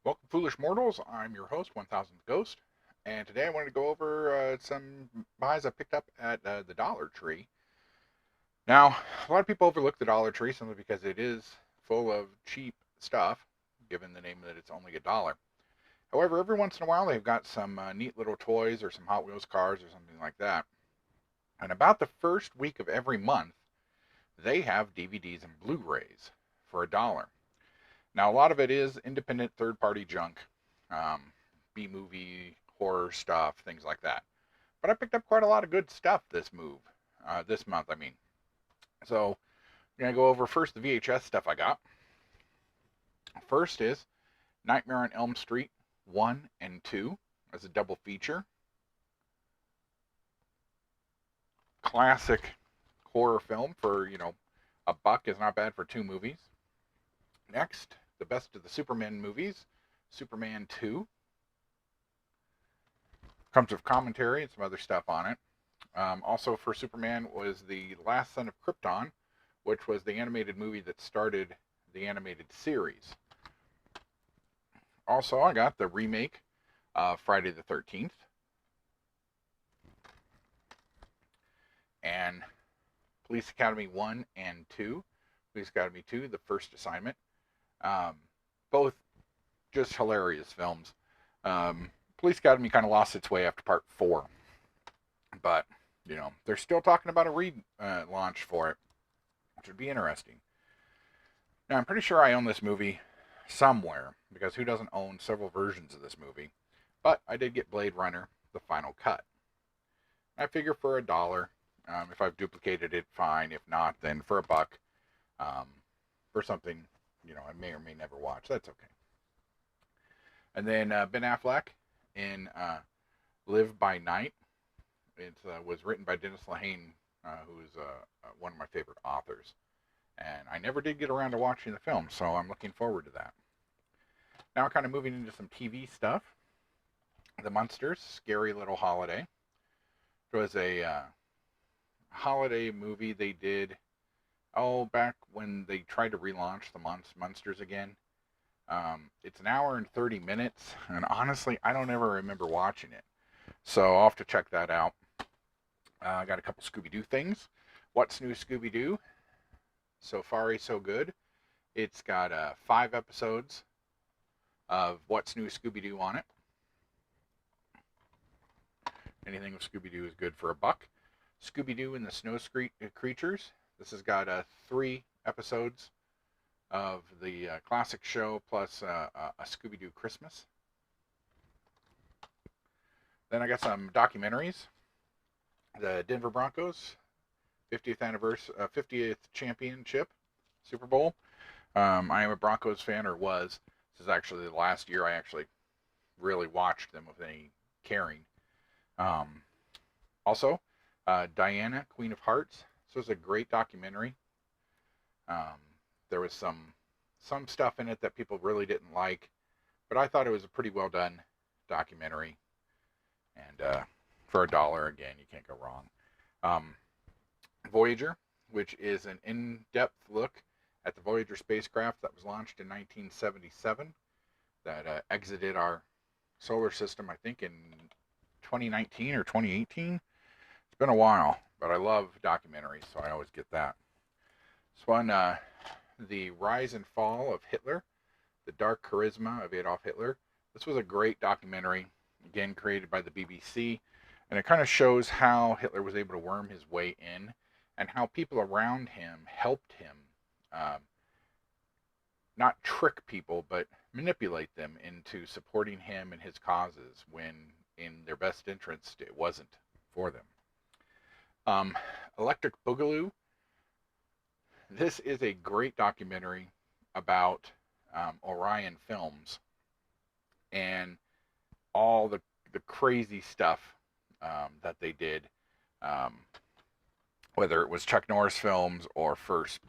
Welcome, foolish mortals. I'm your host, 1000th Ghost, and today I wanted to go over some buys I picked up at the Dollar Tree. Now, a lot of people overlook the Dollar Tree simply because it is full of cheap stuff, given the name that it's only $1. However, every once in a while they've got some neat little toys or some Hot Wheels cars or something like that. And about the first week of every month, they have DVDs and Blu-rays for $1. Now, a lot of it is independent third-party junk, um, B-movie, horror stuff, things like that. But I picked up quite a lot of good stuff this month, I mean. So, I'm going to go over first the VHS stuff I got. First is Nightmare on Elm Street 1 and 2 as a double feature. Classic horror film for, a buck is not bad for two movies. Next, the best of the Superman movies, Superman 2. Comes with commentary and some other stuff on it. Also for Superman was The Last Son of Krypton, which was the animated movie that started the animated series. Also, I got the remake of Friday the 13th. And Police Academy 1 and 2. Police Academy 2, The First Assignment. Both just hilarious films. Police Academy kind of lost its way after part 4. But, they're still talking about a relaunch for it, which would be interesting. Now, I'm pretty sure I own this movie somewhere, because who doesn't own several versions of this movie? But I did get Blade Runner, the final cut. I figure for $1, if I've duplicated it, fine. If not, then for $1, for something, I may or may never watch. That's okay. And then Ben Affleck in Live by Night. It was written by Dennis Lehane, who is one of my favorite authors. And I never did get around to watching the film, so I'm looking forward to that. Now, kind of moving into some TV stuff. The Munsters, Scary Little Holiday. It was a holiday movie they did, back when they tried to relaunch the Munsters again. It's an hour and 30 minutes, and honestly, I don't ever remember watching it. So I'll have to check that out. I got a couple Scooby-Doo things. What's New Scooby-Doo? So far, so good. It's got 5 episodes of What's New Scooby-Doo on it. Anything with Scooby-Doo is good for $1. Scooby-Doo and the Snow Creatures. This has got 3 episodes of the classic show plus a Scooby-Doo Christmas. Then I got some documentaries. The Denver Broncos 50th championship, Super Bowl. I am a Broncos fan, or was. This is actually the last year I actually really watched them with any caring. Also, Diana, Queen of Hearts. This was a great documentary. There was some stuff in it that people really didn't like, but I thought it was a pretty well done documentary. And for $1, again, you can't go wrong. Voyager, which is an in-depth look at the Voyager spacecraft that was launched in 1977, that exited our solar system, I think, in 2019 or 2018. It's been a while, but I love documentaries, so I always get that. This one, The Rise and Fall of Hitler, The Dark Charisma of Adolf Hitler. This was a great documentary, again, created by the BBC, and it kind of shows how Hitler was able to worm his way in, and how people around him helped him not trick people, but manipulate them into supporting him and his causes when, in their best interest, it wasn't for them. Electric Boogaloo. This is a great documentary about Orion Films and all the crazy stuff that they did. Whether it was Chuck Norris films or First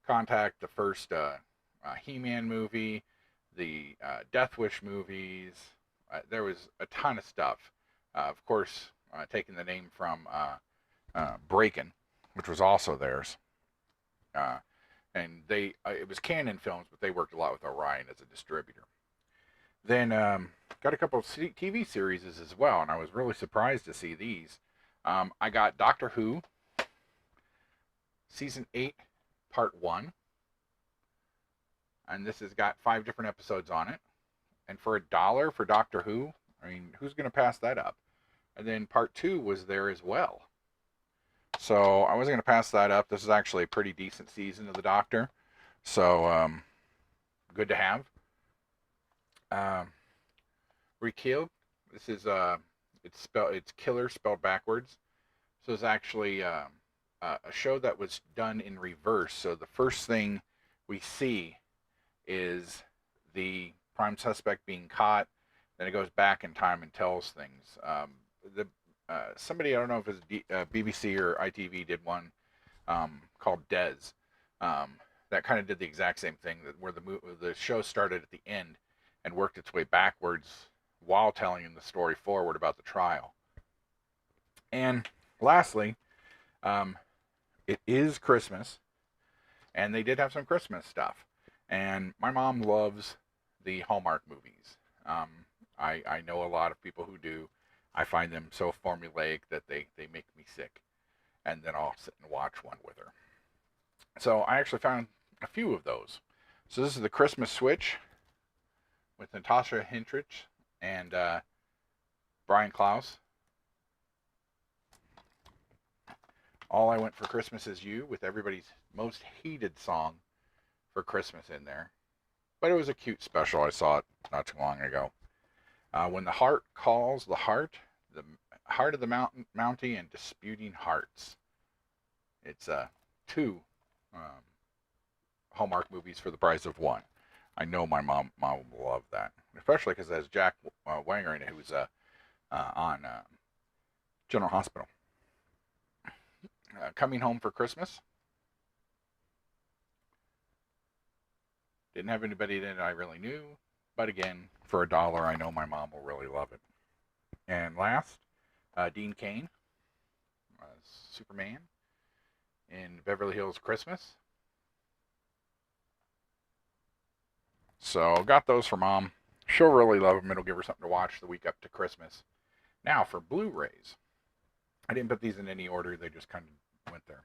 Contact, the first He-Man movie, the Death Wish movies. There was a ton of stuff. Of course, taking the name from Breakin', which was also theirs. and it was Canon Films, but they worked a lot with Orion as a distributor. Then got a couple of TV series as well, and I was really surprised to see these. I got Doctor Who, Season 8, Part 1, and this has got 5 different episodes on it. And for $1 for Doctor Who, I mean, who's going to pass that up? And then Part 2 was there as well. So I wasn't going to pass that up. This is actually a pretty decent season of the Doctor. So good to have. Rekill. This is it's killer spelled backwards. So it's actually a show that was done in reverse. So the first thing we see is the prime suspect being caught. Then it goes back in time and tells things. Somebody, I don't know if it's BBC or ITV, did one called Des. That kind of did the exact same thing, where the show started at the end and worked its way backwards while telling the story forward about the trial. And lastly, it is Christmas, and they did have some Christmas stuff. And my mom loves the Hallmark movies. I know a lot of people who do. I find them so formulaic that they make me sick. And then I'll sit and watch one with her. So I actually found a few of those. So this is the Christmas Switch with Natasha Henstridge and Brian Klaus. All I Want for Christmas Is You, with everybody's most hated song for Christmas in there. But it was a cute special. I saw it not too long ago. When the Heart Calls the Heart of the Mountie, and Disputing Hearts. It's 2 Hallmark movies for the price of 1. I know my mom will love that, especially because it has Jack Wanger in it, who's on General Hospital. Coming Home for Christmas. Didn't have anybody that I really knew, but again, for $1, I know my mom will really love it. And last, Dean Cain, Superman in Beverly Hills Christmas. So got those for Mom. She'll really love them. It'll give her something to watch the week up to Christmas. Now for Blu-rays. I didn't put these in any order. They just kind of went there.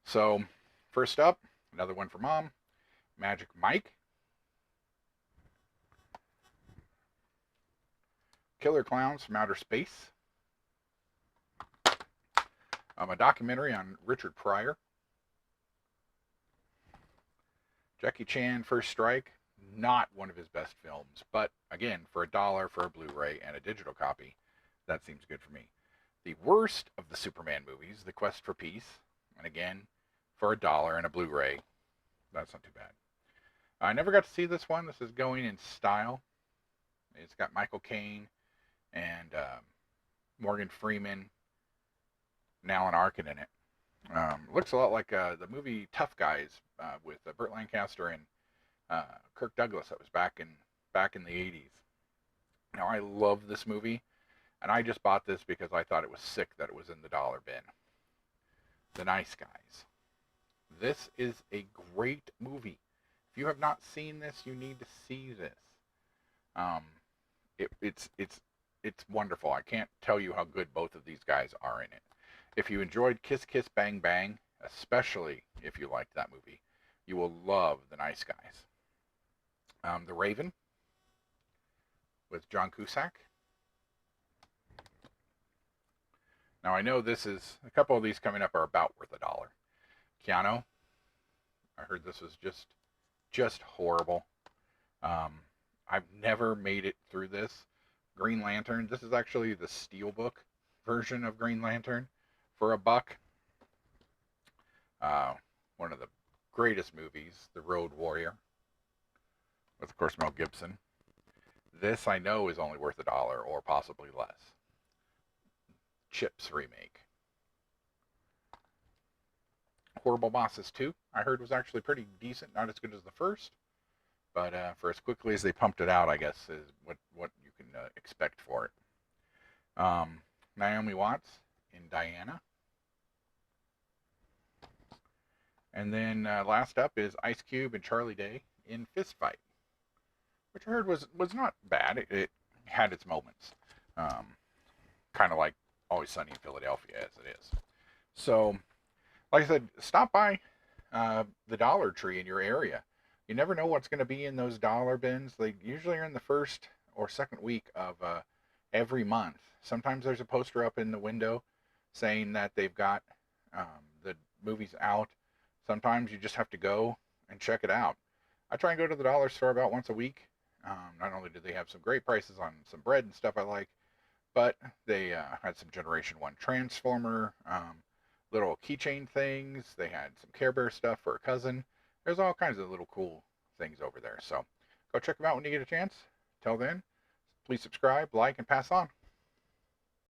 So first up, another one for Mom. Magic Mike. Killer Clowns from Outer Space. A documentary on Richard Pryor. Jackie Chan, First Strike. Not one of his best films, but again, for $1 for a Blu-ray and a digital copy, that seems good for me. The worst of the Superman movies, The Quest for Peace, and again, for $1 and a Blu-ray, that's not too bad. I never got to see this one. This is going in style. It's got Michael Caine and Morgan Freeman and Alan Arkin in it. Looks a lot like the movie Tough Guys with Burt Lancaster and Kirk Douglas. That was back in the 80s. Now I love this movie, and I just bought this because I thought it was sick that it was in the dollar bin. The Nice Guys. This is a great movie. If you have not seen this, you need to see this. It's wonderful. I can't tell you how good both of these guys are in it. If you enjoyed Kiss Kiss Bang Bang, especially if you liked that movie, you will love The Nice Guys. The Raven with John Cusack. Now I know this is, a couple of these coming up are about worth $1. Keanu. I heard this was just horrible. I've never made it through this. Green Lantern. This is actually the Steelbook version of Green Lantern for $1. One of the greatest movies, The Road Warrior, with of course Mel Gibson. This I know is only worth $1 or possibly less. Chips remake. Horrible Bosses 2, I heard was actually pretty decent, not as good as the first, but for as quickly as they pumped it out, I guess is what you can expect for it. Naomi Watts in Diana. And then last up is Ice Cube and Charlie Day in Fist Fight, which I heard was not bad. It had its moments, um, kind of like Always Sunny in Philadelphia as it is. So, like I said, stop by the Dollar Tree in your area. You never know what's going to be in those dollar bins. They usually are in the first or second week of every month. Sometimes there's a poster up in the window saying that they've got the movies out. Sometimes you just have to go and check it out. I try and go to the dollar store about once a week. Not only do they have some great prices on some bread and stuff I like, but they had some Generation 1 Transformer, little keychain things. They had some Care Bear stuff for a cousin. There's all kinds of little cool things over there. So go check them out when you get a chance. Till then, please subscribe, like, and pass on.